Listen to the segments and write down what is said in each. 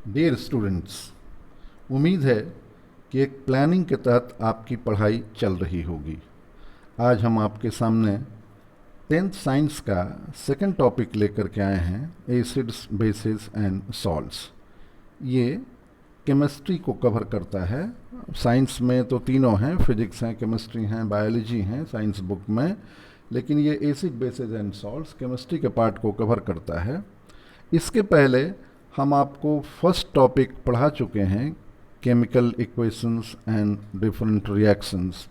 Dear students, उम्मीद है कि एक प्लानिंग के तहत आपकी पढ़ाई चल रही होगी। आज हम आपके सामने 10th साइंस का सेकंड टॉपिक लेकर के आए हैं, एसिड्स बेसिस एंड सॉल्ट्स। ये केमिस्ट्री को कवर करता है। साइंस में तो तीनों हैं, फिजिक्स हैं, केमिस्ट्री हैं, बायोलॉजी हैं साइंस बुक में, लेकिन ये acid basis and salts chemistry के पार्ट को कवर करता है। इसके पहले हम आपको फर्स्ट टॉपिक पढ़ा चुके हैं, chemical equations and different reactions.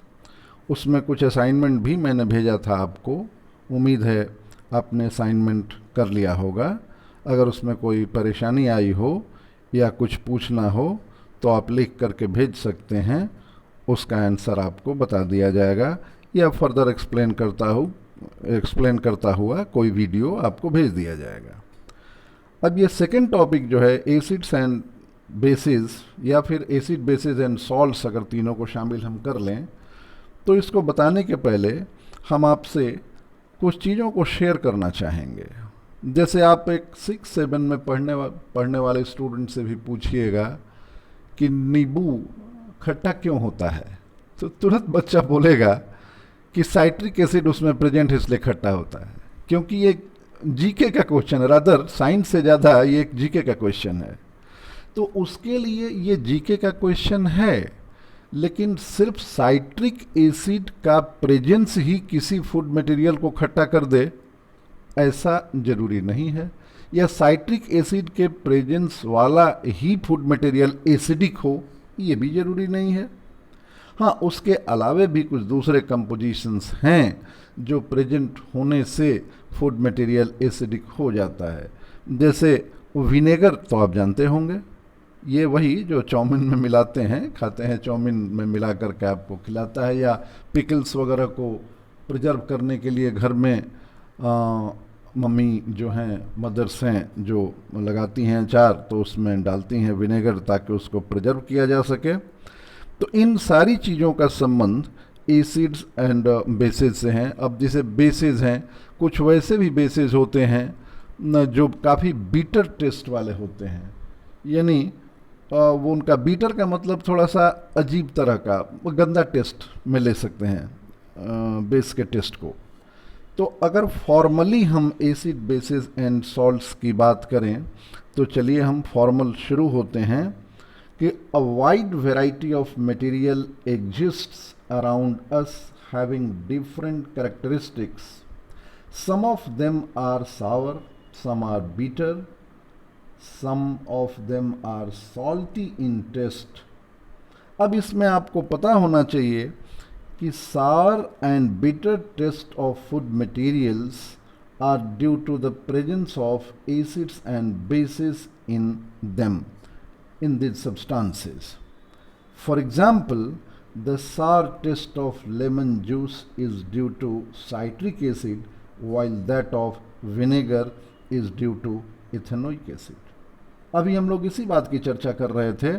उसमें कुछ असाइनमेंट भी मैंने भेजा था आपको। उम्मीद है आपने असाइनमेंट कर लिया होगा। अगर उसमें कोई परेशानी आई हो या कुछ पूछना हो तो आप लिख करके भेज सकते हैं, उसका आंसर आपको बता दिया जाएगा, या फर्दर एक्सप्लेन करता हुआ कोई वीडियो आपको भेज दिया जाएगा। अब ये सेकंड टॉपिक जो है, एसिड्स एंड बेसिस या फिर एसिड बेसिस एंड सॉल्ट्स, अगर तीनों को शामिल हम कर लें, तो इसको बताने के पहले हम आपसे कुछ चीज़ों को शेयर करना चाहेंगे। जैसे आप एक 6-7 में पढ़ने वाले स्टूडेंट से भी पूछिएगा कि नींबू खट्टा क्यों होता है, तो तुरंत बच्चा बोलेगा कि साइट्रिक एसिड उसमें प्रेजेंट है इसलिए खट्टा होता है। क्योंकि ये जीके का क्वेश्चन है, रादर साइंस से ज़्यादा ये एक जीके का क्वेश्चन है। तो उसके लिए ये जीके का क्वेश्चन है, लेकिन सिर्फ साइट्रिक एसिड का प्रेजेंस ही किसी फूड मटेरियल को खट्टा कर दे ऐसा जरूरी नहीं है, या साइट्रिक एसिड के प्रेजेंस वाला ही फूड मटेरियल एसिडिक हो ये भी जरूरी नहीं है। हाँ, उसके अलावे भी कुछ दूसरे कंपोजिशंस हैं जो प्रेजेंट होने से फूड मटेरियल एसिडिक हो जाता है। जैसे विनेगर तो आप जानते होंगे, ये वही जो चाउमीन में मिलाते हैं, खाते हैं, चाउमीन में मिला करके आपको खिलाता है, या पिकल्स वगैरह को प्रिजर्व करने के लिए घर में मम्मी जो हैं, मदर्स हैं, जो लगाती हैं अचार, तो उसमें डालती हैं विनेगर ताकि उसको प्रिजर्व किया जा सके। तो इन सारी चीज़ों का संबंध एसिड्स एंड बेसिस से हैं। अब जैसे बेसिस हैं, कुछ वैसे भी बेसिस होते हैं जो काफ़ी बीटर टेस्ट वाले होते हैं, यानी वो उनका बीटर का मतलब थोड़ा सा अजीब तरह का, गंदा टेस्ट में ले सकते हैं बेस के टेस्ट को। तो अगर फॉर्मली हम एसिड बेसिस एंड सॉल्ट्स की बात करें तो चलिए हम फॉर्मल शुरू होते हैं कि a wide variety of material exists around us having different characteristics. Some of them are sour, some are bitter, some of them are salty in taste. अब इसमें आपको पता होना चाहिए कि sour and bitter taste of food materials are due to the presence of acids and bases in them, in these substances. For example, the sour taste of lemon juice is due to citric acid, while that of vinegar is due to ethanoic acid. अभी हम लोग इसी बात की चर्चा कर रहे थे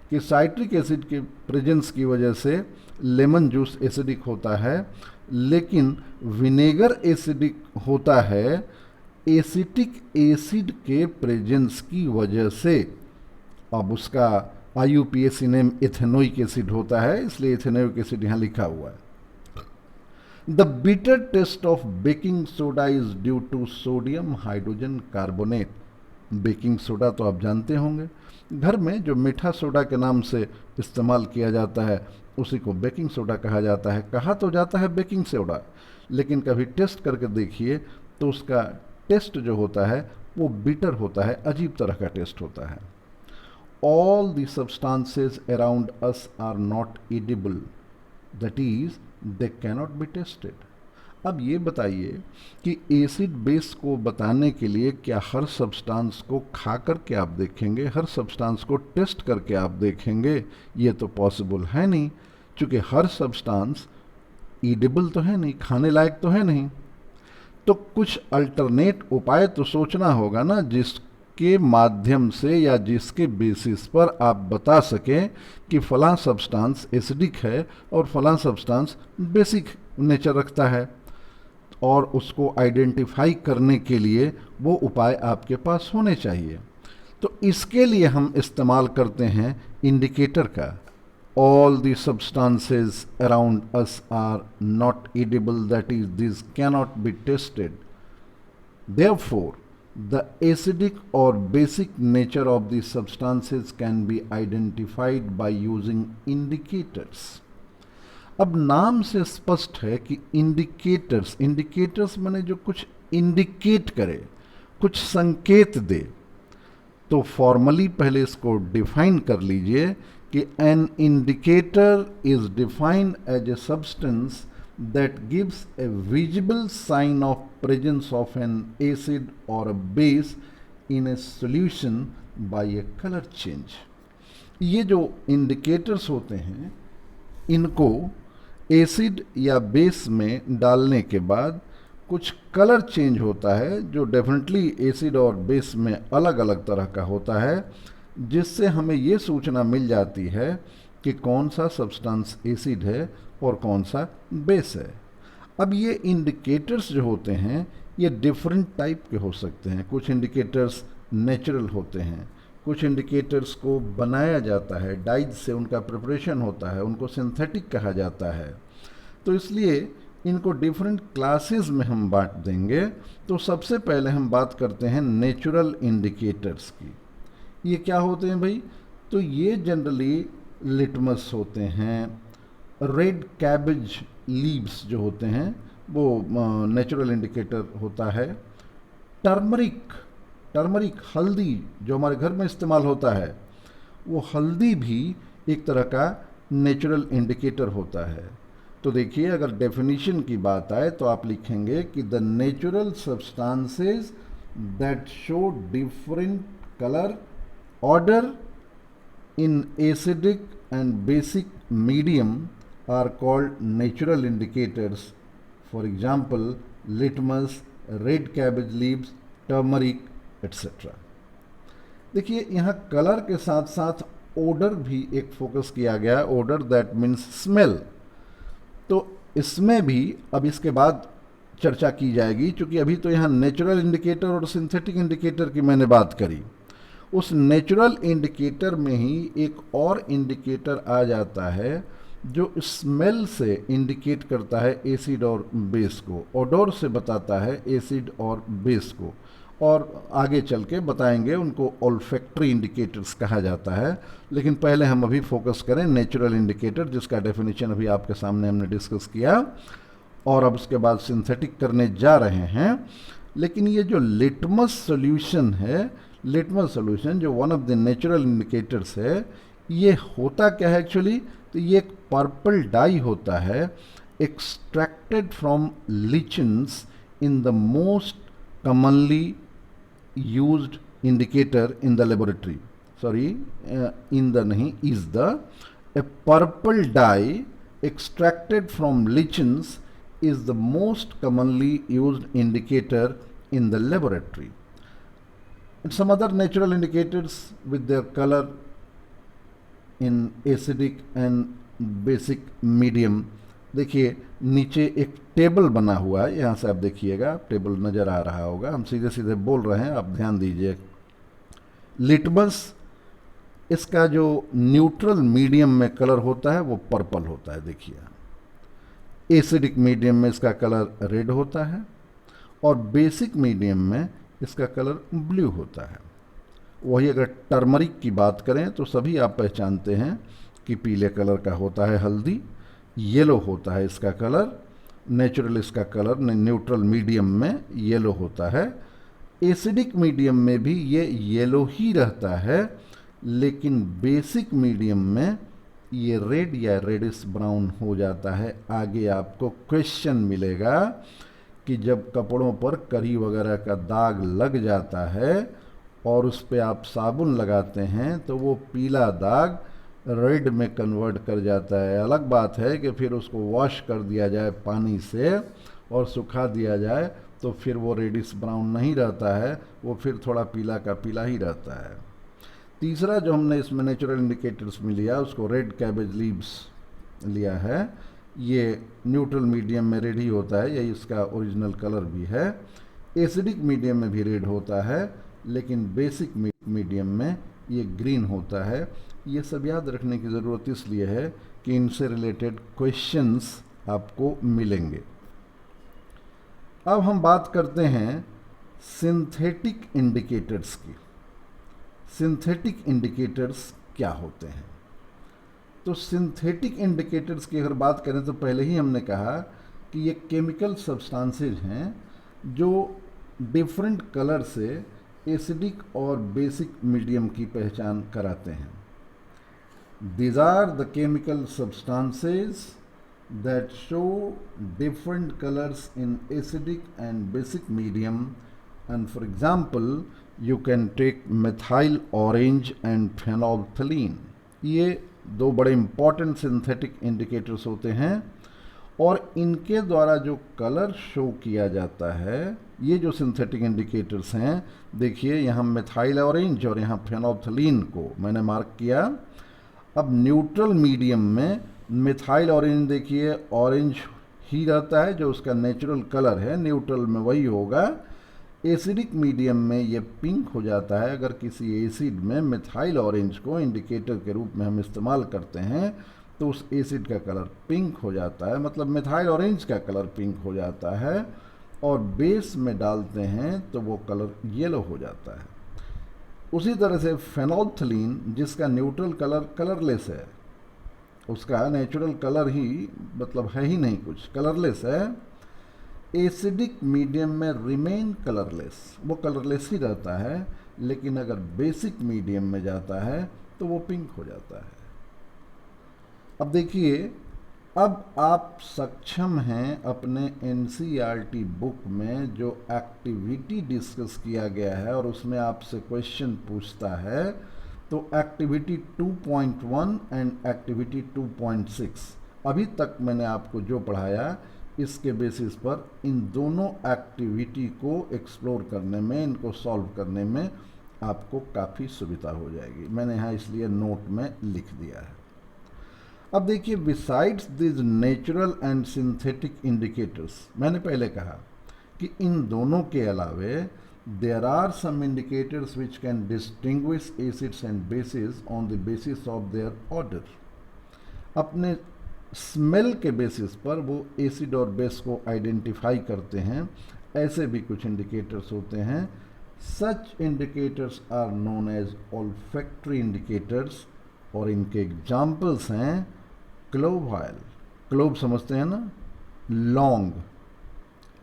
कि साइट्रिक एसिड के प्रेजेंस की वजह से लेमन जूस एसिडिक होता है, लेकिन विनेगर एसिडिक होता है एसिटिक एसिड के प्रेजेंस की वजह से। अब उसका IUPAC नेम एथेनोइक एसिड होता है, इसलिए एथेनोइक एसिड यहाँ लिखा हुआ है। The bitter taste of baking soda is due to sodium hydrogen carbonate. Baking soda तो आप जानते होंगे, घर में जो मीठा सोडा के नाम से इस्तेमाल किया जाता है उसी को बेकिंग सोडा कहा जाता है। कहा तो जाता है बेकिंग सोडा, लेकिन कभी टेस्ट करके देखिए तो उसका टेस्ट जो होता है वो बिटर होता है, अजीब तरह का टेस्ट होता है। All the substances around us are not edible, that is, they cannot be tested. अब ये बताइए कि एसिड बेस को बताने के लिए क्या हर सब्सटेंस को खा करके आप देखेंगे, हर सब्सटेंस को टेस्ट करके आप देखेंगे? ये तो पॉसिबल है नहीं, क्योंकि हर सब्सटेंस ईडेबल तो है नहीं, खाने लायक तो है नहीं। तो कुछ अल्टरनेट उपाय तो सोचना होगा ना, जिसके माध्यम से या जिसके बेसिस पर आप बता सकें कि फलां सब्सटेंस एसिडिक है और फलां सब्सटेंस बेसिक नेचर रखता है, और उसको आइडेंटिफाई करने के लिए वो उपाय आपके पास होने चाहिए। तो इसके लिए हम इस्तेमाल करते हैं इंडिकेटर का। All the substances around us are not edible, that is this cannot be tested. Therefore, the acidic or basic nature of the substances can be identified by using indicators. अब नाम से स्पष्ट है कि इंडिकेटर्स माने जो कुछ इंडिकेट करे, कुछ संकेत दे। तो फॉर्मली पहले इसको डिफाइन कर लीजिए कि an indicator is defined as a substance that gives a visible sign of presence of an acid or a base in a solution by a color change. ये जो इंडिकेटर्स होते हैं इनको एसिड या बेस में डालने के बाद कुछ कलर चेंज होता है जो डेफिनेटली एसिड और बेस में अलग अलग तरह का होता है, जिससे हमें ये सूचना मिल जाती है कि कौन सा सब्सटेंस एसिड है और कौन सा बेस है। अब ये इंडिकेटर्स जो होते हैं ये डिफरेंट टाइप के हो सकते हैं। कुछ इंडिकेटर्स नेचुरल होते हैं, कुछ इंडिकेटर्स को बनाया जाता है, डाइज से उनका प्रिपरेशन होता है, उनको सिंथेटिक कहा जाता है। तो इसलिए इनको डिफरेंट क्लासेस में हम बांट देंगे। तो सबसे पहले हम बात करते हैं नेचुरल इंडिकेटर्स की। ये क्या होते हैं भाई? तो ये जनरली लिटमस होते हैं, रेड कैबेज लीव्स जो होते हैं वो नेचुरल इंडिकेटर होता है। टर्मरिक हल्दी जो हमारे घर में इस्तेमाल होता है, वो हल्दी भी एक तरह का नेचुरल इंडिकेटर होता है। तो देखिए, अगर डेफिनेशन की बात आए तो आप लिखेंगे कि the natural substances that show different colour order in acidic and basic medium are called natural indicators. For example, litmus, red cabbage leaves, turmeric, etc. देखिए, यहाँ कलर के साथ साथ ओडर भी एक फोकस किया गया। Odour that means smell. तो इसमें भी अब इसके बाद चर्चा की जाएगी, क्योंकि अभी तो यहाँ नेचुरल इंडिकेटर और सिंथेटिक इंडिकेटर की मैंने बात करी। उस नेचुरल इंडिकेटर में ही एक और इंडिकेटर आ जाता है जो स्मेल से इंडिकेट करता है एसिड और बेस को, ओडोर से बताता है एसिड और बेस को, और आगे चल के बताएंगे उनको ओल्फैक्टरी इंडिकेटर्स कहा जाता है। लेकिन पहले हम अभी फोकस करें नेचुरल इंडिकेटर, जिसका डेफिनेशन अभी आपके सामने हमने डिस्कस किया, और अब उसके बाद सिंथेटिक करने जा रहे हैं। लेकिन ये जो लिटमस सॉल्यूशन है, लिटमस सॉल्यूशन जो one of the natural indicators है, ये होता क्या है एक्चुअली? तो ये एक पर्पल डाई होता है extracted from lichens in the most commonly used indicator in the laboratory. Sorry, in the नहीं, is the a purple dye extracted from lichens is the most commonly used indicator in the laboratory. And some other natural indicators with their color in acidic and basic medium. देखिए, नीचे एक table बना हुआ है, यहाँ से आप देखिएगा, टेबल नज़र आ रहा होगा, हम सीधे सीधे बोल रहे हैं, आप ध्यान दीजिए। लिटमस, इसका जो न्यूट्रल मीडियम में कलर होता है वो पर्पल होता है, देखिए। एसिडिक मीडियम में इसका कलर रेड होता है, और बेसिक मीडियम में इसका कलर ब्लू होता है। वही अगर टर्मरिक की बात करें तो सभी आप पहचानते हैं कि पीले कलर का होता है हल्दी, येलो होता है इसका कलर, नेचुरल इसका कलर न्यूट्रल मीडियम में येलो होता है। एसिडिक मीडियम में भी ये येलो ही रहता है, लेकिन बेसिक मीडियम में ये रेड या रेडिश ब्राउन हो जाता है। आगे आपको क्वेश्चन मिलेगा कि जब कपड़ों पर करी वगैरह का दाग लग जाता है और उस पर आप साबुन लगाते हैं तो वो पीला दाग रेड में कन्वर्ट कर जाता है। अलग बात है कि फिर उसको वॉश कर दिया जाए पानी से और सुखा दिया जाए तो फिर वो रेडिश ब्राउन नहीं रहता है, वो फिर थोड़ा पीला का पीला ही रहता है। तीसरा जो हमने इसमें नेचुरल इंडिकेटर्स में लिया उसको रेड कैबेज लीव्स लिया है। ये न्यूट्रल मीडियम में रेड ही होता है, यही इसका ओरिजिनल कलर भी है। एसिडिक मीडियम में भी रेड होता है, लेकिन बेसिक मीडियम में ये ग्रीन होता है। ये सब याद रखने की ज़रूरत इसलिए है कि इनसे रिलेटेड क्वेश्चंस आपको मिलेंगे। अब हम बात करते हैं सिंथेटिक इंडिकेटर्स की। सिंथेटिक इंडिकेटर्स क्या होते हैं? तो सिंथेटिक इंडिकेटर्स की अगर बात करें तो पहले ही हमने कहा कि ये केमिकल सब्सटेंसेज हैं जो डिफरेंट कलर से एसिडिक और बेसिक मीडियम की पहचान कराते हैं। These are the chemical substances that show different colors in acidic and basic medium, and for example you can take methyl orange and phenolphthalein। ये दो बड़े इंपॉर्टेंट सिंथेटिक इंडिकेटर्स होते हैं और इनके द्वारा जो कलर शो किया जाता है, ये जो सिंथेटिक इंडिकेटर्स हैं, देखिए यहाँ मिथाइल ऑरेंज और यहाँ फेनोल्फथलीन को मैंने मार्क किया। अब न्यूट्रल मीडियम में मिथाइल ऑरेंज देखिए ऑरेंज ही रहता है, जो उसका नेचुरल कलर है, न्यूट्रल में वही होगा। एसिडिक मीडियम में ये पिंक हो जाता है। अगर किसी एसिड में मिथाइल ऑरेंज को इंडिकेटर के रूप में हम इस्तेमाल करते हैं तो उस एसिड का कलर पिंक हो जाता है, मतलब मिथाइल ऑरेंज का कलर पिंक हो जाता है। और बेस में डालते हैं तो वो कलर येलो हो जाता है। उसी तरह से फेनोल्फथलीन, जिसका न्यूट्रल कलर कलरलेस है, उसका नेचुरल कलर ही मतलब है ही नहीं कुछ, कलरलेस है, एसिडिक मीडियम में रिमेन कलरलेस, वो कलरलेस ही रहता है। लेकिन अगर बेसिक मीडियम में जाता है तो वो पिंक हो जाता है। अब देखिए, अब आप सक्षम हैं अपने एनसीईआरटी बुक में जो एक्टिविटी डिस्कस किया गया है और उसमें आपसे क्वेश्चन पूछता है, तो एक्टिविटी 2.1 एंड एक्टिविटी 2.6 अभी तक मैंने आपको जो पढ़ाया, इसके बेसिस पर इन दोनों एक्टिविटी को एक्सप्लोर करने में, इनको सॉल्व करने में आपको काफ़ी सुविधा हो जाएगी। मैंने यहाँ इसलिए नोट में लिख दिया है। अब देखिए, besides this natural and synthetic indicators, मैंने पहले कहा कि इन दोनों के अलावे there are some indicators which can distinguish acids and bases on the basis of their odour. अपने स्मेल के बेसिस पर वो एसिड और बेस को आइडेंटिफाई करते हैं। ऐसे भी कुछ इंडिकेटर्स होते हैं। Such indicators are known as olfactory indicators, और इनके एग्जाम्पल्स हैं क्लोव ऑयल, क्लोव समझते हैं ना, लौंग,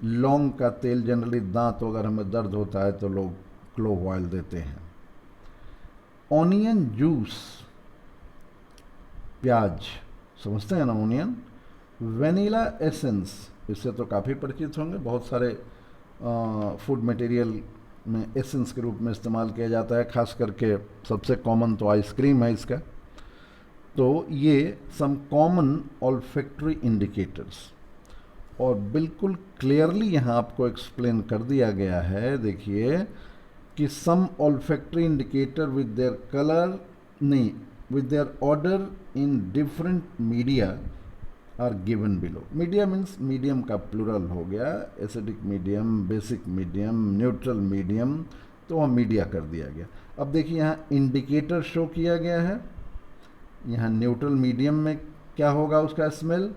लौंग का तेल जनरली दांत वगैरह में दर्द होता है तो लोग क्लोव ऑयल देते हैं। ऑनियन जूस, प्याज समझते हैं ना, ऑनियन। वेनिला एसेंस, इससे तो काफ़ी परिचित होंगे, बहुत सारे फूड मटेरियल में एसेंस के रूप में इस्तेमाल किया जाता है, खास करके सबसे कॉमन तो आइसक्रीम है इसका। तो ये सम कॉमन ऑल्फैक्टरी इंडिकेटर्स, और बिल्कुल क्लियरली यहाँ आपको एक्सप्लेन कर दिया गया है। देखिए कि some olfactory indicator with their colour, नहीं, with their odour in different media are given below. Media means medium का प्लूरल हो गया, acidic medium, basic medium, neutral medium, तो वहाँ मीडिया कर दिया गया। अब देखिए यहाँ इंडिकेटर शो किया गया है। यहाँ न्यूट्रल मीडियम में क्या होगा उसका स्मेल,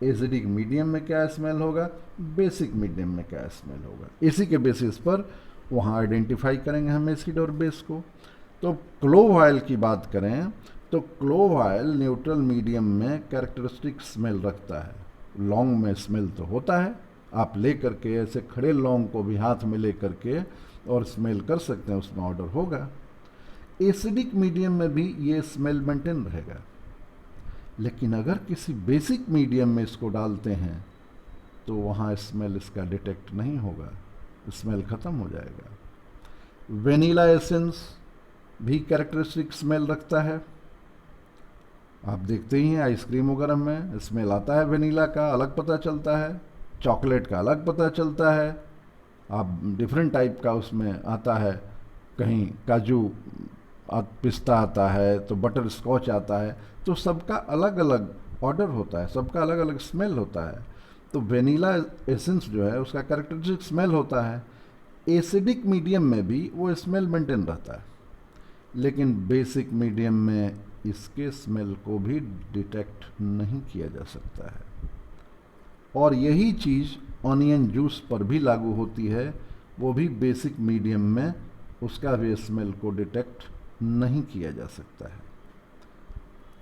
एसिडिक मीडियम में क्या स्मेल होगा, बेसिक मीडियम में क्या स्मेल होगा। इसी के बेसिस पर वहाँ आइडेंटिफाई करेंगे हम एसिड और बेस को। तो क्लोव ऑयल की बात करें तो क्लोव ऑयल न्यूट्रल मीडियम में कैरेक्टरिस्टिक स्मेल रखता है। लौंग में स्मेल तो होता है, आप ले करके ऐसे खड़े लौंग को भी हाथ में ले करके और स्मेल कर सकते हैं, उसमें ऑर्डर होगा। एसिडिक मीडियम में भी ये स्मेल मेंटेन रहेगा। लेकिन अगर किसी बेसिक मीडियम में इसको डालते हैं तो वहाँ स्मेल इसका डिटेक्ट नहीं होगा, स्मेल ख़त्म हो जाएगा। वेनिला एसेंस भी कैरेक्टरिस्टिक स्मेल रखता है। आप देखते ही हैं आइसक्रीम वगैरह में स्मेल आता है, वेनिला का अलग पता चलता है, चॉकलेट का अलग पता चलता है, आप डिफरेंट टाइप का उसमें आता है, कहीं काजू पिस्ता आता है तो बटर स्कॉच आता है, तो सबका अलग अलग ऑर्डर होता है, सबका अलग अलग स्मेल होता है। तो वेनिला एसेंस जो है उसका कैरेक्टरिस्टिक स्मेल होता है। एसिडिक मीडियम में भी वो स्मेल मेंटेन रहता है, लेकिन बेसिक मीडियम में इसके स्मेल को भी डिटेक्ट नहीं किया जा सकता है। और यही चीज़ ऑनियन जूस पर भी लागू होती है, वो भी बेसिक मीडियम में उसका भी स्मेल को डिटेक्ट नहीं किया जा सकता है।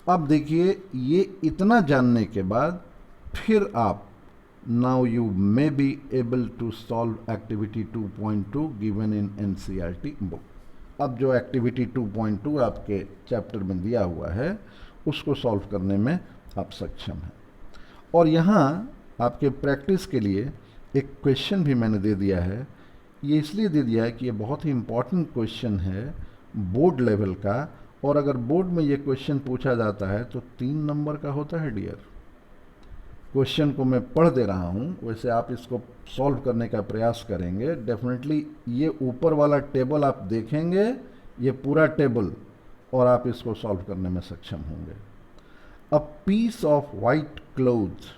अब देखिए, ये इतना जानने के बाद फिर आप now you may be able to solve activity 2.2 given in NCERT book. अब जो एक्टिविटी 2.2 आपके चैप्टर में दिया हुआ है उसको सॉल्व करने में आप सक्षम हैं। और यहाँ आपके प्रैक्टिस के लिए एक क्वेश्चन भी मैंने दे दिया है। ये इसलिए दे दिया है कि ये बहुत ही इम्पॉर्टेंट क्वेश्चन है बोर्ड लेवल का, और अगर बोर्ड में ये क्वेश्चन पूछा जाता है तो 3 नंबर का होता है डियर। क्वेश्चन को मैं पढ़ दे रहा हूँ, वैसे आप इसको सॉल्व करने का प्रयास करेंगे। डेफिनेटली ये ऊपर वाला टेबल आप देखेंगे, ये पूरा टेबल, और आप इसको सॉल्व करने में सक्षम होंगे। A piece of white cloth,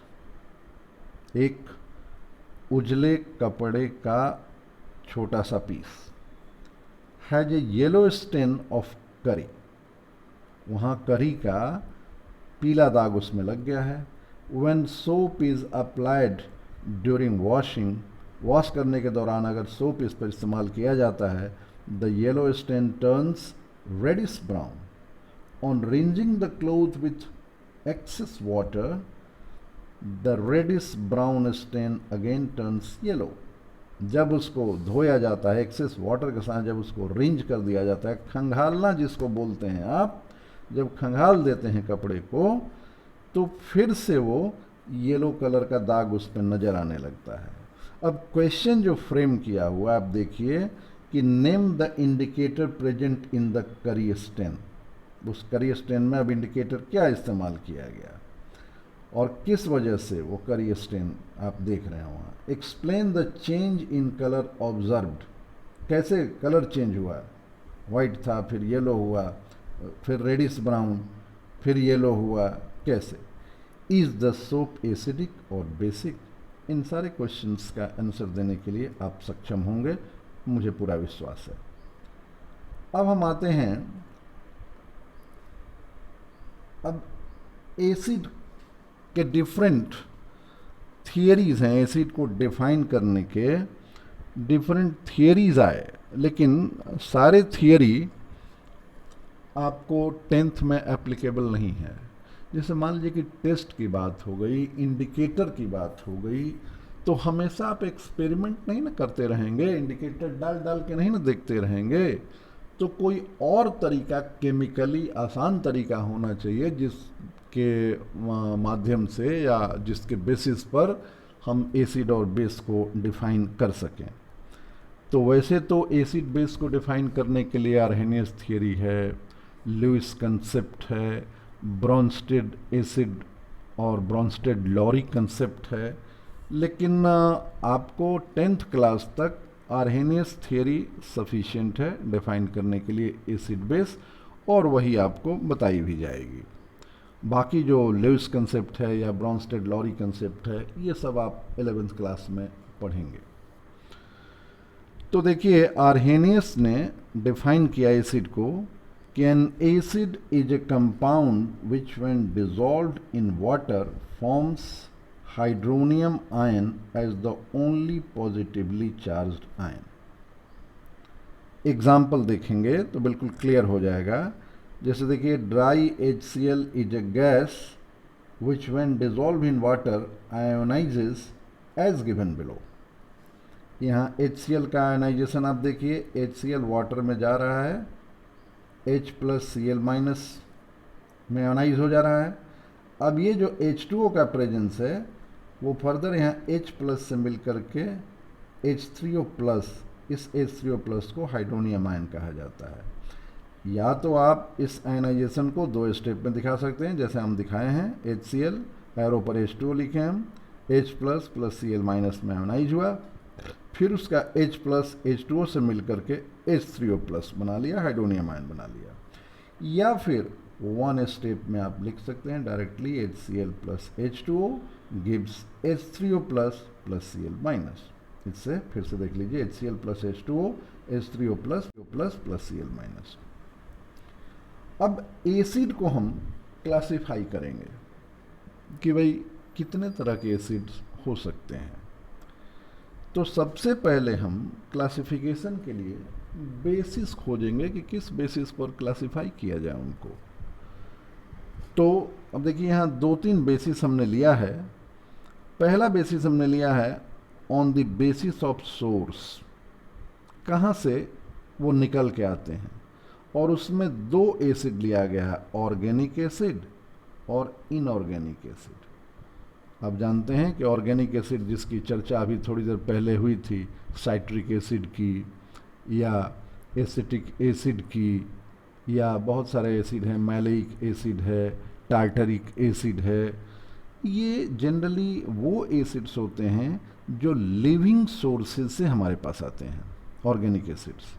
एक उजले कपड़े का छोटा सा piece, has a yellow stain of curry, वहाँ करी का पीला दाग उसमें लग गया है। When soap is applied during washing, wash करने के दौरान अगर सोप इस पर इस्तेमाल किया जाता है, the yellow stain turns reddish brown. On rinsing the cloth with excess water, the reddish brown stain again turns yellow. जब उसको धोया जाता है एक्सेस वाटर के साथ, जब उसको रिंज कर दिया जाता है, खंगालना जिसको बोलते हैं आप, जब खंगाल देते हैं कपड़े को, तो फिर से वो येलो कलर का दाग उस पर नज़र आने लगता है। अब क्वेश्चन जो फ्रेम किया हुआ आप देखिए कि name the indicator present in the curry stain. उस करी स्टेन में अब इंडिकेटर क्या इस्तेमाल किया गया और किस वजह से वो करी स्टेन आप देख रहे हैं वहाँ। Explain the change in colour observed, कैसे कलर चेंज हुआ, वाइट था फिर येलो हुआ, फिर रेडिश ब्राउन, फिर येलो हुआ, कैसे। इज द सोप एसिडिक और बेसिक। इन सारे क्वेश्चंस का आंसर देने के लिए आप सक्षम होंगे, मुझे पूरा विश्वास है। अब हम आते हैं, अब एसिड के डिफरेंट थियरीज हैं, एसिड को डिफाइन करने के डिफरेंट थियरीज आए, लेकिन सारे थियरी आपको 10th में एप्लीकेबल नहीं है। जैसे मान लीजिए कि टेस्ट की बात हो गई, इंडिकेटर की बात हो गई, तो हमेशा आप एक्सपेरिमेंट नहीं ना करते रहेंगे, इंडिकेटर डाल डाल के नहीं ना देखते रहेंगे, तो कोई और तरीका, केमिकली आसान तरीका होना चाहिए जिसके माध्यम से या जिसके बेसिस पर हम एसिड और बेस को डिफाइन कर सकें। तो वैसे तो एसिड बेस को डिफाइन करने के लिए आर्हेनियस थियरी है, लुईस कंसेप्ट है, ब्रॉन्स्टेड एसिड और ब्रॉन्स्टेड लॉरी कंसेप्ट है, लेकिन आपको 10th क्लास तक आर्हेनियस थियरी सफिशिएंट है डिफाइन करने के लिए एसिड बेस, और वही आपको बताई भी जाएगी। बाकी जो लुईस कंसेप्ट है या ब्रॉन्स्टेड लॉरी कंसेप्ट है, ये सब आप 11th क्लास में पढ़ेंगे। तो देखिए, आर्हेनियस ने डिफाइन किया एसिड को कि an acid is a compound which when dissolved in water forms hydronium ion as the only positively charged ion। Example देखेंगे तो बिल्कुल क्लियर हो जाएगा। जैसे देखिए, dry HCl is a gas which when dissolved in water ionizes as given below। यहाँ HCl का ionization आप देखिए, HCl वाटर में जा रहा है, H प्लस Cl माइनस में आयनाइज हो जा रहा है। अब ये जो H2O का प्रेजेंस है वो फर्दर यहाँ H प्लस से मिल करके H3O प्लस, इस H3O प्लस को हाइड्रोनियम आयन कहा जाता है। या तो आप इस आयनाइजेशन को 2 स्टेप में दिखा सकते हैं, जैसे हम दिखाए हैं, HCl एरो पर H2O लिखे हम, H plus plus Cl minus में आयनाइज हुआ, फिर उसका H प्लस H2O से मिल करके H3O प्लस बना लिया, हाइड्रोनियम आयन बना लिया। या फिर 1 स्टेप में आप लिख सकते हैं directly HCl plus H2O gives H3O plus plus Cl minus. इससे फिर से देख लीजिए, HCl plus H2O, H3O plus plus Cl minus. अब एसिड को हम क्लासिफाई करेंगे कि भाई कितने तरह के एसिड्स हो सकते हैं। तो सबसे पहले हम क्लासिफिकेशन के लिए बेसिस खोजेंगे कि किस बेसिस पर क्लासिफाई किया जाए उनको। तो अब देखिए यहाँ 2-3 बेसिस हमने लिया है। पहला बेसिस हमने लिया है on the basis of source, कहाँ से वो निकल के आते हैं, और उसमें 2 एसिड लिया गया है, ऑर्गेनिक एसिड और इनऑर्गेनिक एसिड। आप जानते हैं कि ऑर्गेनिक एसिड जिसकी चर्चा अभी थोड़ी देर पहले हुई थी, साइट्रिक एसिड की या एसिटिक एसिड की, या बहुत सारे एसिड हैं, मैलिक एसिड है, टार्टरिक एसिड है। ये जनरली वो एसिड्स होते हैं जो लिविंग सोर्सेज से हमारे पास आते हैं, organic acids.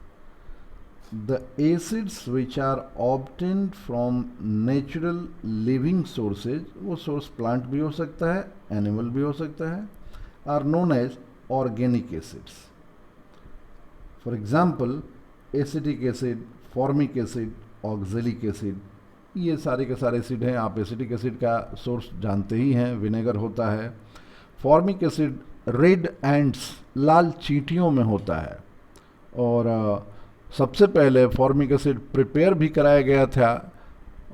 The acids which are obtained from natural living sources, वो सोर्स प्लांट भी हो सकता है, एनिमल भी हो सकता है, are known as organic acids. For example, acetic acid, formic acid, oxalic acid, ये सारे के सारे एसिड हैं। आप एसिटिक एसिड का सोर्स जानते ही हैं, विनेगर होता है। फॉर्मिक एसिड रेड एंट्स, लाल चींटियों में होता है, और सबसे पहले फॉर्मिक एसिड प्रिपेयर भी कराया गया था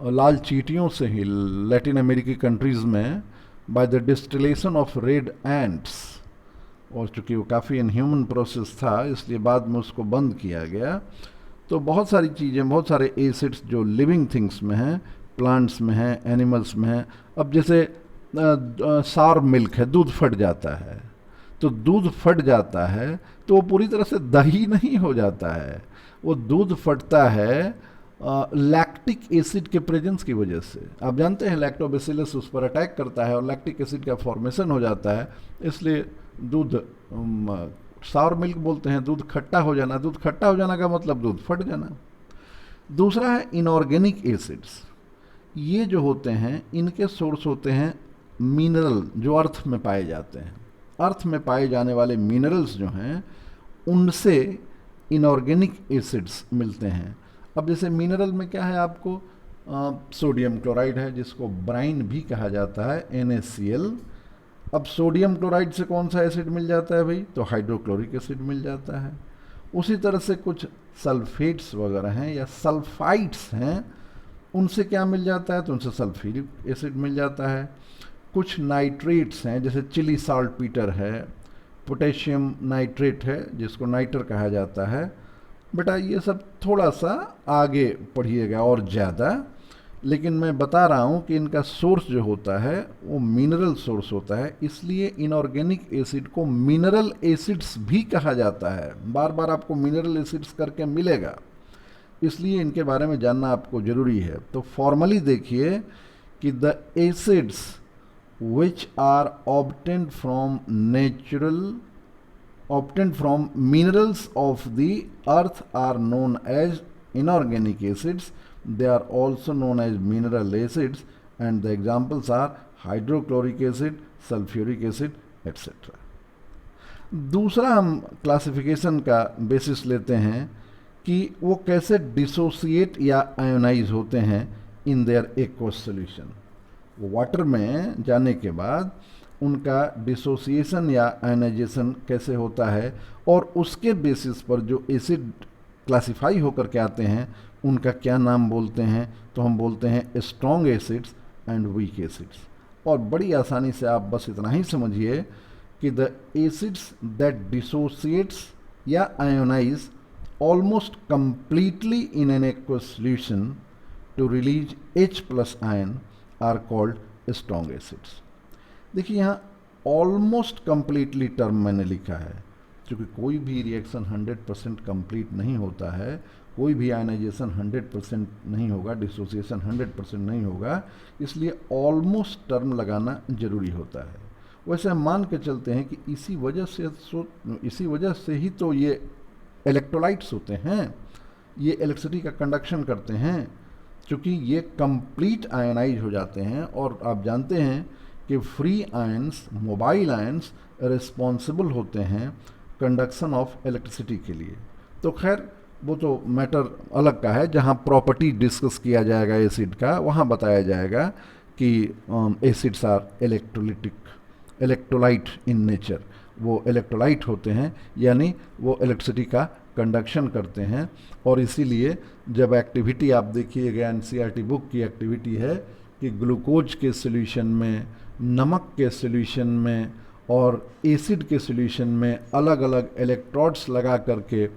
लाल चींटियों से ही लैटिन अमेरिकी कंट्रीज़ में, by the distillation of red ants, और चूँकि वो काफ़ी इनह्यूमन प्रोसेस था इसलिए बाद में उसको बंद किया गया। तो बहुत सारी चीज़ें, बहुत सारे एसिड्स जो लिविंग थिंग्स में हैं, प्लांट्स में हैं, एनिमल्स में हैं। अब जैसे सार मिल्क है, दूध फट जाता है, तो दूध फट जाता है तो वो पूरी तरह से दही नहीं हो जाता है, वो दूध फटता है लैक्टिक एसिड के प्रेजेंस की वजह से। आप जानते हैं लैक्टोबैसिलस उस पर अटैक करता है और लैक्टिक एसिड का फॉर्मेशन हो जाता है, इसलिए दूध सावर मिल्क बोलते हैं, दूध खट्टा हो जाना। दूध खट्टा हो जाना का मतलब दूध फट जाना। दूसरा है इनऑर्गेनिक एसिड्स। ये जो होते हैं इनके सोर्स होते हैं मिनरल, जो अर्थ में पाए जाते हैं। अर्थ में पाए जाने वाले मिनरल्स जो हैं उनसे इनऑर्गेनिक एसिड्स मिलते हैं। अब जैसे मिनरल में क्या है, आपको सोडियम क्लोराइड है जिसको ब्राइन भी कहा जाता है, NaCl। अब सोडियम क्लोराइड से कौन सा एसिड मिल जाता है भाई, तो हाइड्रोक्लोरिक एसिड मिल जाता है। उसी तरह से कुछ सल्फेट्स वगैरह हैं या सल्फाइड्स हैं, उनसे क्या मिल जाता है, तो उनसे सल्फ्यूरिक एसिड मिल जाता है। कुछ नाइट्रेट्स हैं जैसे चिली साल्ट पीटर है, पोटेशियम नाइट्रेट है जिसको नाइटर कहा जाता है। बेटा ये सब थोड़ा सा आगे पढ़िएगा और ज़्यादा, लेकिन मैं बता रहा हूँ कि इनका सोर्स जो होता है वो मिनरल सोर्स होता है, इसलिए इनऑर्गेनिक एसिड को मिनरल एसिड्स भी कहा जाता है। बार बार आपको मिनरल एसिड्स करके मिलेगा, इसलिए इनके बारे में जानना आपको ज़रूरी है। तो फॉर्मली देखिए कि the acids which are obtained from minerals of the earth are known as inorganic acids. They are also known as mineral acids, and the examples are hydrochloric acid, sulfuric acid, etc. दूसरा हम classification का basis लेते हैं कि वो कैसे dissociate या ionise होते हैं in their aqueous solution. Water में जाने के बाद उनका डिसोसिएशन या आयनाइजेशन कैसे होता है, और उसके बेसिस पर जो एसिड क्लासिफाई होकर के आते हैं उनका क्या नाम बोलते हैं, तो हम बोलते हैं strong acids and weak acids. और बड़ी आसानी से आप बस इतना ही समझिए कि द एसिड्स दैट डिसोसिएट्स या ionize almost completely in an aqueous solution to release H+ ion are called strong acids. देखिए यहाँ ऑलमोस्ट कंप्लीटली टर्म मैंने लिखा है, क्योंकि कोई भी रिएक्शन 100% कंप्लीट नहीं होता है, कोई भी आयनाइजेशन 100% नहीं होगा, डिसोसिएशन 100% नहीं होगा, इसलिए ऑलमोस्ट टर्म लगाना जरूरी होता है। वैसे हम मान के चलते हैं कि इसी वजह से ही तो ये इलेक्ट्रोलाइट्स होते हैं, ये इलेक्ट्रिसिटी का कंडक्शन करते हैं, क्योंकि ये कंप्लीट आयनाइज हो जाते हैं। और आप जानते हैं कि free ions, mobile ions responsible होते हैं कंडक्शन ऑफ इलेक्ट्रिसिटी के लिए। तो खैर वो तो मैटर अलग का है, जहाँ प्रॉपर्टी डिस्कस किया जाएगा एसिड का, वहाँ बताया जाएगा कि acids are electrolytic, electrolyte in nature. वो इलेक्ट्रोलाइट होते हैं, यानी वो इलेक्ट्रिसिटी का कंडक्शन करते हैं। और इसीलिए जब एक्टिविटी आप देखिएगा, एनसीईआरटी बुक की एक्टिविटी है कि ग्लूकोज के सॉल्यूशन में, नमक के सॉल्यूशन में और एसिड के सॉल्यूशन में अलग अलग इलेक्ट्रोड्स लगा करके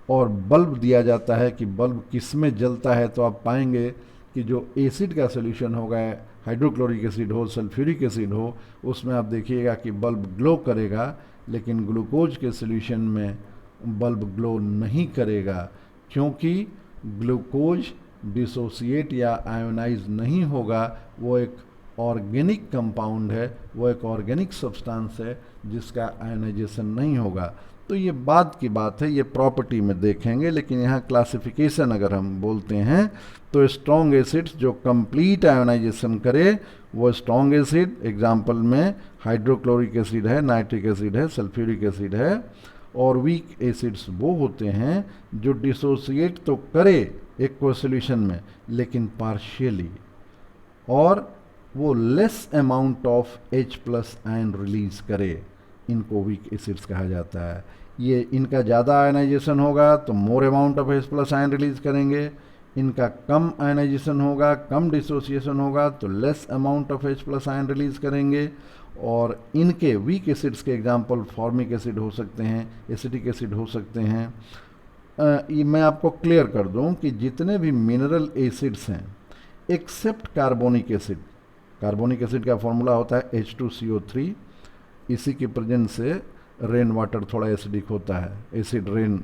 और बल्ब दिया जाता है कि बल्ब किस में जलता है। तो आप पाएंगे कि जो एसिड का सॉल्यूशन होगा, हाइड्रोक्लोरिक एसिड हो, सल्फ्यूरिक एसिड हो, उसमें आप देखिएगा कि बल्ब ग्लो करेगा, लेकिन ग्लूकोज के सॉल्यूशन में बल्ब ग्लो नहीं करेगा, क्योंकि ग्लूकोज डिसोसिएट या आयोनाइज नहीं होगा। वो एक ऑर्गेनिक कंपाउंड है, वो एक ऑर्गेनिक सब्सटेंस है जिसका आयोनाइजेशन नहीं होगा। तो ये बाद की बात है, ये प्रॉपर्टी में देखेंगे। लेकिन यहाँ क्लासिफिकेशन अगर हम बोलते हैं तो स्ट्रॉन्ग एसिड्स जो कंप्लीट आयोनाइजेशन करे वो स्ट्रॉन्ग एसिड, एग्जाम्पल में हाइड्रोक्लोरिक एसिड है, नाइट्रिक एसिड है, सल्फ्यूरिक एसिड है। और वीक एसिड्स वो होते हैं जो डिसोसिएट तो करे एक को सॉल्यूशन में, लेकिन पार्शियली, और वो less amount of H+ ion release करे, इनको वीक एसिड्स कहा जाता है। ये इनका ज़्यादा आयनाइजेशन होगा तो more amount of H+ ion release करेंगे, इनका कम आयनाइजेशन होगा, कम डिसोसिएशन होगा तो less amount of H+ ion release करेंगे। और इनके वीक एसिड्स के एग्जांपल फॉर्मिक एसिड हो सकते हैं, एसिटिक एसिड हो सकते हैं। ये मैं आपको क्लियर कर दूं कि जितने भी मिनरल एसिड्स हैं except carbonic acid, carbonic acid का फॉर्मूला होता है H2CO3, इसी के प्रेजेंस से रेन वाटर थोड़ा एसिडिक होता है, एसिड रेन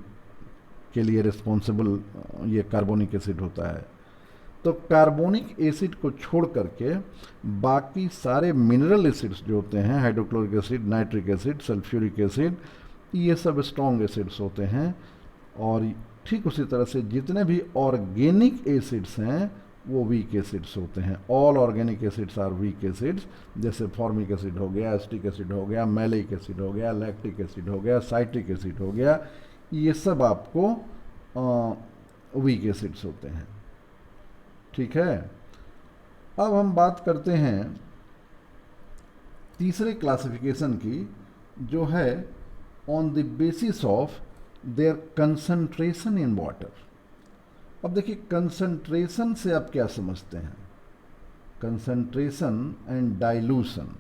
के लिए रिस्पॉन्सिबल ये कार्बोनिक एसिड होता है। तो कार्बोनिक एसिड को छोड़ करके बाकी सारे मिनरल एसिड्स जो होते हैं, hydrochloric acid, nitric acid, sulphuric acid, ये सब स्ट्रॉन्ग एसिड्स होते हैं। और ठीक उसी तरह से जितने भी ऑर्गेनिक एसिड्स हैं वो वीक एसिड्स होते हैं। All organic acids are weak acids, जैसे फॉर्मिक एसिड हो गया, एसिटिक एसिड हो गया, मैलिक एसिड हो गया, लैक्टिक एसिड हो गया, साइट्रिक एसिड हो गया, ये सब आपको वीक एसिड्स होते हैं। ठीक है, अब हम बात करते हैं तीसरे क्लासिफिकेशन की, जो है on the basis of there concentration in water. अब देखिए कंसंट्रेशन से आप क्या समझते हैं, कंसंट्रेशन एंड डाइल्यूशन।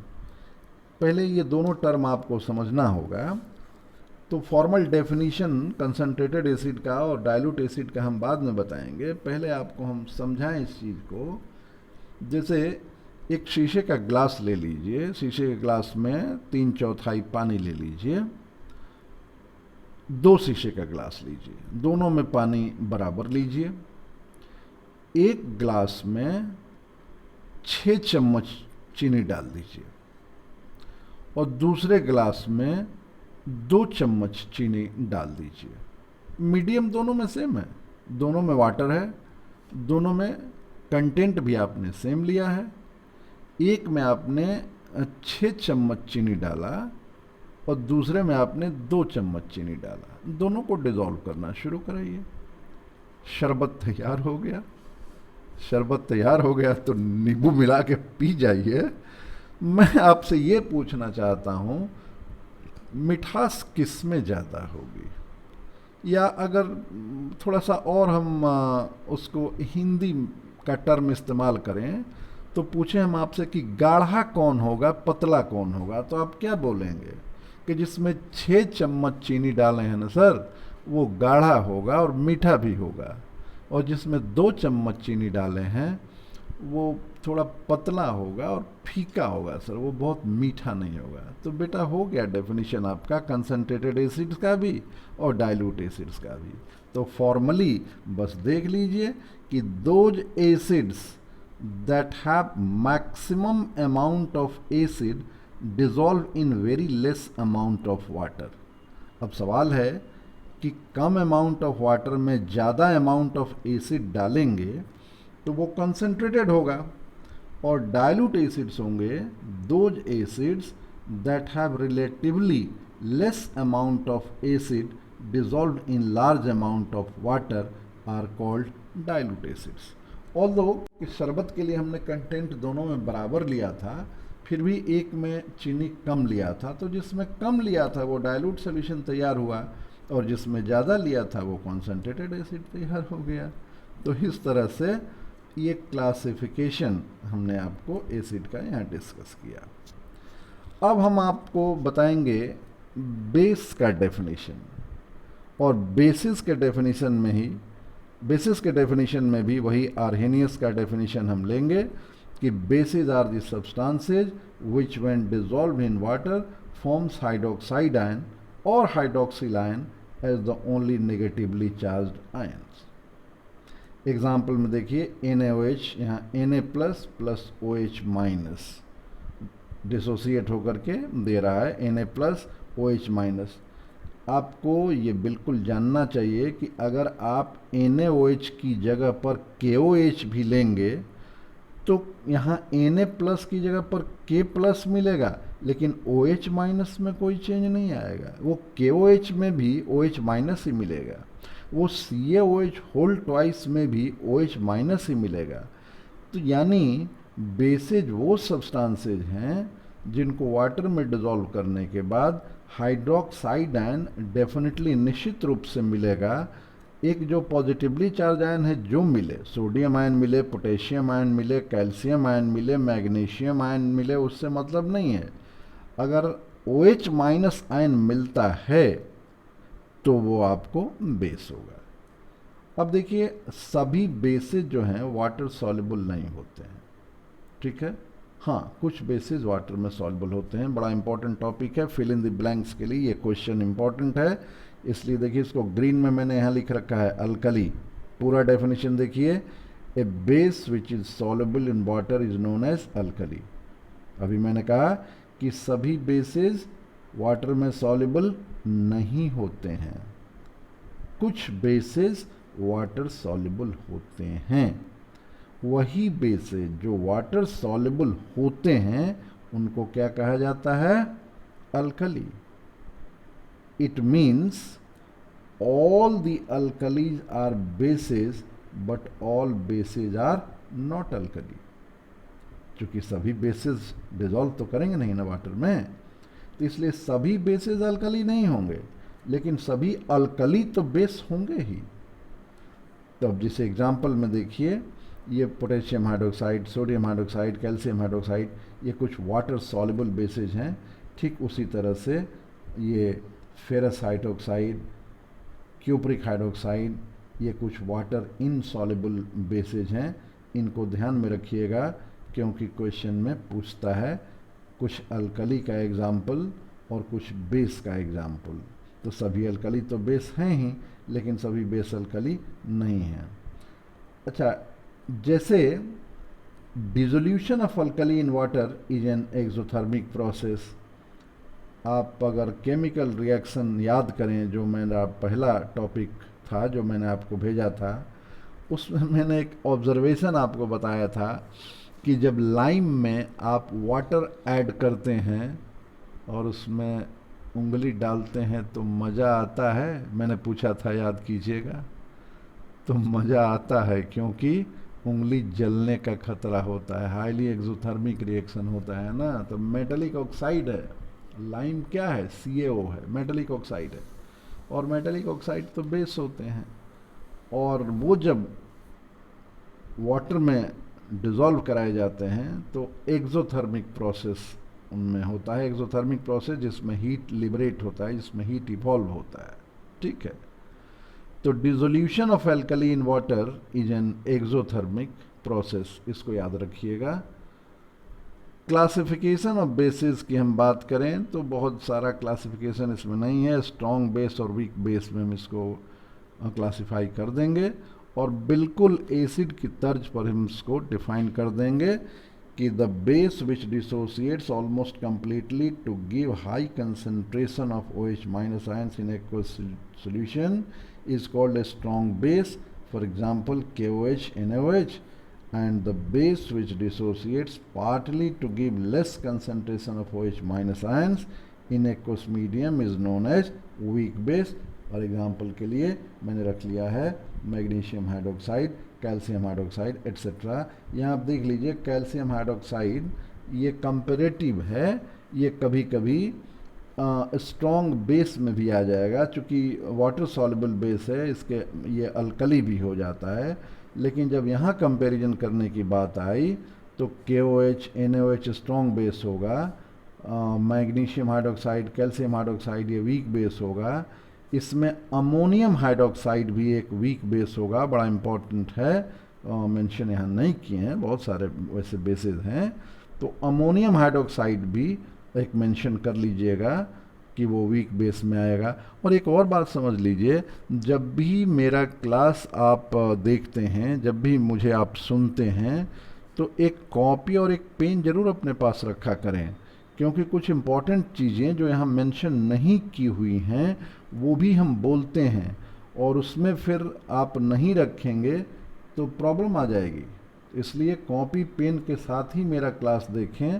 पहले ये दोनों टर्म आपको समझना होगा। तो फॉर्मल डेफिनेशन कंसंट्रेटेड एसिड का और डाइल्यूट एसिड का हम बाद में बताएंगे, पहले आपको हम समझाएं इस चीज़ को। जैसे एक शीशे का ग्लास ले लीजिए, शीशे के ग्लास में 3/4 पानी ले लीजिए, 2 शीशे का ग्लास लीजिए, दोनों में पानी बराबर लीजिए। एक ग्लास में 6 चम्मच चीनी डाल दीजिए और दूसरे ग्लास में 2 चम्मच चीनी डाल दीजिए। मीडियम दोनों में सेम है, दोनों में वाटर है, दोनों में कंटेंट भी आपने सेम लिया है। एक में आपने 6 चम्मच चीनी डाला और दूसरे में आपने 2 चम्मच चीनी डाला। दोनों को डिज़ोल्व करना शुरू कराइए, शरबत तैयार हो गया। शरबत तैयार हो गया तो नींबू मिला के पी जाइए। मैं आपसे ये पूछना चाहता हूँ, मिठास किस में ज़्यादा होगी? या अगर थोड़ा सा और हम उसको हिंदी का टर्म इस्तेमाल करें तो पूछें हम आपसे कि गाढ़ा कौन होगा, पतला कौन होगा, तो आप क्या बोलेंगे कि जिसमें 6 चम्मच चीनी डाले हैं ना सर, वो गाढ़ा होगा और मीठा भी होगा, और जिसमें 2 चम्मच चीनी डाले हैं वो थोड़ा पतला होगा और फीका होगा सर, वो बहुत मीठा नहीं होगा। तो बेटा हो गया डेफिनेशन आपका कंसंट्रेटेड एसिड्स का भी और डाइल्यूट एसिड्स का भी। तो फॉर्मली बस देख लीजिए कि those acids that have maximum amount of acid dissolve in very less amount of water. अब सवाल है कि कम अमाउंट ऑफ वाटर में ज़्यादा अमाउंट ऑफ एसिड डालेंगे तो वो कंसंट्रेटेड होगा, और डाइल्यूट एसिड्स होंगे those acids that have relatively less amount of acid dissolved in large amount of water are called dilute acids. Although इस शरबत के लिए हमने कंटेंट दोनों में बराबर लिया था, फिर भी एक में चीनी कम लिया था, तो जिसमें कम लिया था वो डाइल्यूट सोल्यूशन तैयार हुआ और जिसमें ज़्यादा लिया था वो कॉन्सेंट्रेटेड एसिड तैयार हो गया। तो इस तरह से ये क्लासिफिकेशन हमने आपको एसिड का यहाँ डिस्कस किया। अब हम आपको बताएंगे बेस का डेफिनेशन, और बेसिस के डेफिनेशन में भी वही आर्हेनियस का डेफिनेशन हम लेंगे कि bases are the substances which when dissolved in water forms hydroxide ion और hydroxyl ion as the only negatively charged ions. Example में देखिए NaOH, यहाँ Na plus plus OH minus dissociate होकर के दे रहा है Na प्लस OH माइनस। आपको ये बिल्कुल जानना चाहिए कि अगर आप NaOH की जगह पर KOH भी लेंगे तो यहाँ Na प्लस की जगह पर K प्लस मिलेगा, लेकिन OH माइनस में कोई चेंज नहीं आएगा। वो KOH में भी OH माइनस ही मिलेगा, वो CaOH होल ट्वाइस में भी OH माइनस ही मिलेगा। तो यानी बेसेज वो सब्सटेंसेज हैं जिनको वाटर में डिसॉल्व करने के बाद हाइड्रोक्साइड आयन डेफिनेटली निश्चित रूप से मिलेगा। एक जो पॉजिटिवली चार्ज आयन है जो मिले, सोडियम आयन मिले, पोटेशियम आयन मिले, कैल्शियम आयन मिले, मैग्नीशियम आयन मिले, उससे मतलब नहीं है। अगर OH माइनस आयन मिलता है तो वो आपको बेस होगा। अब देखिए सभी बेसेस जो हैं वाटर सॉल्युबल नहीं होते हैं, ठीक है। हाँ, कुछ बेसिस वाटर में सॉल्युबल होते हैं। बड़ा इंपॉर्टेंट टॉपिक है, फिल इन द ब्लैंक्स के लिए ये क्वेश्चन इंपॉर्टेंट है, इसलिए देखिए इसको ग्रीन में मैंने यहाँ लिख रखा है अल्कली। पूरा डेफिनेशन देखिए, a base which is soluble in water is known as alkali. अभी मैंने कहा कि सभी बेसिस वाटर में सॉल्युबल नहीं होते हैं, कुछ बेसिस वाटर सॉल्युबल होते हैं। वही बेसेस जो वाटर सॉल्युबल होते हैं उनको क्या कहा जाता है? Alkali. It means all the alkalis are bases but all bases are not alkali. क्योंकि सभी बेसेस डिसॉल्व तो करेंगे नहीं ना वाटर में, तो इसलिए सभी बेसेस अल्कली नहीं होंगे, लेकिन सभी अल्कली तो बेस होंगे ही। तो अब जिस एग्जाम्पल में देखिए, ये potassium hydroxide, sodium hydroxide, calcium hydroxide, ये कुछ वाटर सॉल्युबल बेसेज हैं। ठीक उसी तरह से ये फेरस हाइड्रोक्साइड, क्यूप्रिक हाइड्रोक्साइड, ये कुछ वाटर इनसॉल्युबल बेसेज हैं। इनको ध्यान में रखिएगा क्योंकि क्वेश्चन में पूछता है कुछ अल्कली का एग्जाम्पल और कुछ बेस का एग्जाम्पल। तो सभी अल्कली तो बेस हैं ही, लेकिन सभी बेस अल्कली नहीं हैं। अच्छा, जैसे dissolution of alkali in water is an exothermic process. आप अगर केमिकल रिएक्शन याद करें, जो मेरा पहला टॉपिक था जो मैंने आपको भेजा था, उसमें मैंने एक ऑब्जर्वेशन आपको बताया था कि जब लाइम में आप वाटर ऐड करते हैं और उसमें उंगली डालते हैं तो मज़ा आता है। मैंने पूछा था, याद कीजिएगा। तो मज़ा आता है क्योंकि उंगली जलने का खतरा होता है, हाईली एक्सोथर्मिक रिएक्शन होता है ना। तो मेटलिक ऑक्साइड है, लाइम क्या है? CaO है, मेटलिक ऑक्साइड है, और मेटलिक ऑक्साइड तो बेस होते हैं। और वो जब वाटर में डिसॉल्व कराए जाते हैं तो एक्सोथर्मिक प्रोसेस उनमें होता है। एक्सोथर्मिक प्रोसेस जिसमें हीट लिबरेट होता है, जिसमें हीट इवॉल्व होता है, ठीक है। तो dissolution of alkali in water is an exothermic process, इसको याद रखिएगा। क्लासिफिकेशन ऑफ बेसिस की हम बात करें तो बहुत सारा क्लासिफिकेशन इसमें नहीं है। स्ट्रॉन्ग बेस और वीक बेस में हम इसको क्लासिफाई कर देंगे, और बिल्कुल एसिड की तर्ज पर हम इसको डिफाइन कर देंगे कि the base which dissociates almost completely to give high concentration of OH minus ions in aqueous solution is called a strong base, for example KOH, NaOH, and the base which dissociates partly to give less concentration of OH minus ions in aqueous medium is known as weak base. और example के लिए मैंने रख लिया है magnesium hydroxide, calcium hydroxide etcetera. यहाँ आप देख लीजिए कैल्शियम हाइड्रोक्साइड ये कंपेरेटिव है, ये कभी कभी स्ट्रॉन्ग बेस में भी आ जाएगा, चूँकि वाटर सॉल्युबल बेस है इसके, ये अल्कली भी हो जाता है। लेकिन जब यहाँ कंपैरिजन करने की बात आई तो KOH NaOH स्ट्रॉन्ग बेस होगा, मैग्नीशियम हाइड्रोक्साइड कैल्शियम हाइड्रोक्साइड ये वीक बेस होगा। इसमें अमोनियम हाइड्रोक्साइड भी एक वीक बेस होगा, बड़ा इम्पॉर्टेंट है, मेंशन यहाँ नहीं किए हैं, बहुत सारे वैसे बेसेस हैं। तो अमोनियम हाइड्रोक्साइड भी एक मेंशन कर लीजिएगा कि वो वीक बेस में आएगा। और एक और बात समझ लीजिए, जब भी मेरा क्लास आप देखते हैं, जब भी मुझे आप सुनते हैं, तो एक कॉपी और एक पेन ज़रूर अपने पास रखा करें, क्योंकि कुछ इम्पॉर्टेंट चीज़ें जो यहाँ मेंशन नहीं की हुई हैं वो भी हम बोलते हैं, और उसमें फिर आप नहीं रखेंगे तो प्रॉब्लम आ जाएगी। इसलिए कॉपी पेन के साथ ही मेरा क्लास देखें।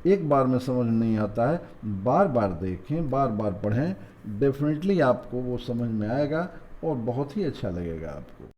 एक बार में समझ नहीं आता है, बार बार देखें, बार बार पढ़ें, डेफिनेटली आपको वो समझ में आएगा और बहुत ही अच्छा लगेगा आपको।